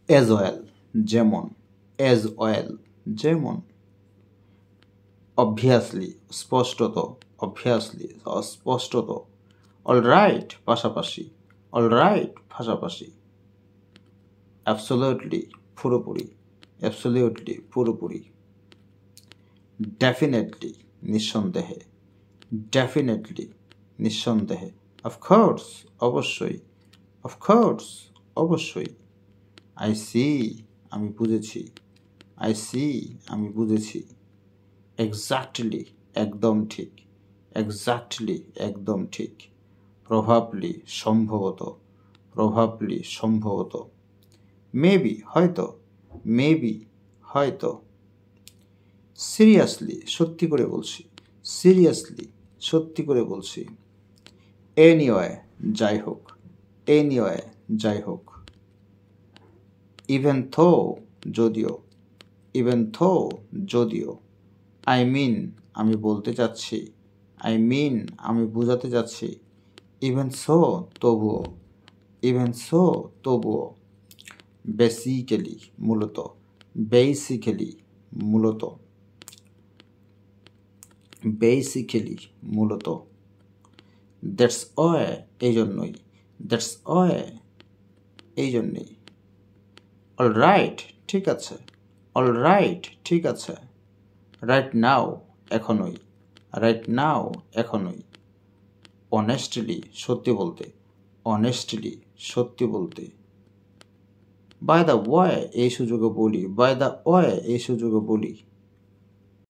as well যেমন, as well যেমন, obviously স্পষ্টত, অবভিয়াসলি স্পষ্টত, অলরাইট পাশাপাশি, অলরাইট পাশাপাশি, অ্যাবসোলিউটলি পুরোপুরি, অ্যাবসোলিউটলি পুরোপুরি, ডেফিনেটলি নিঃসন্দেহে, ডেফিনেটলি নিঃসন্দেহে, অফকোর্স অবশ্যই, অফকোর্স অবশ্যই, আই সি আমি বুঝেছি, আই সি আমি বুঝেছি, এক্স্যাক্টলি একদম ঠিক, এক্স্যাক্টলি একদম ঠিক, প্রভাবলি সম্ভবত, প্রভাবলি সম্ভবত, মেবি হয়তো, মেবি হয়তো, সিরিয়াসলি সত্যি করে বলছি, সিরিয়াসলি সত্যি করে বলছি, এনিওয়ে যাই হোক, এনিওয়ে যাই হোক, ইভেন থো যদিও, ইভেন থো যদিও, আই মিন আমি বলতে চাচ্ছি, আই মিন আমি বোঝাতে চাচ্ছি, ইভেন সো তবুও, ইভেন সো তবুও, বেসিক্যালি মূলত, বেসিক্যালি মূলত, বেসিক্যালি মূলত, দ্যাটস ওয়ে এই জন্যই, দ্যাটস ওয়ে এই জন্যই, অলরাইট ঠিক আছে, অলরাইট ঠিক আছে, রাইট নাও এখনই, রাইট নাও এখনই, অনেস্টলি সত্যি বলতে, অনেস্টলি সত্যি বলতে, বাই দ্য ওয়ে এই সুযোগে বলি, বাই দ্য ওয়ে এই সুযোগে বলি,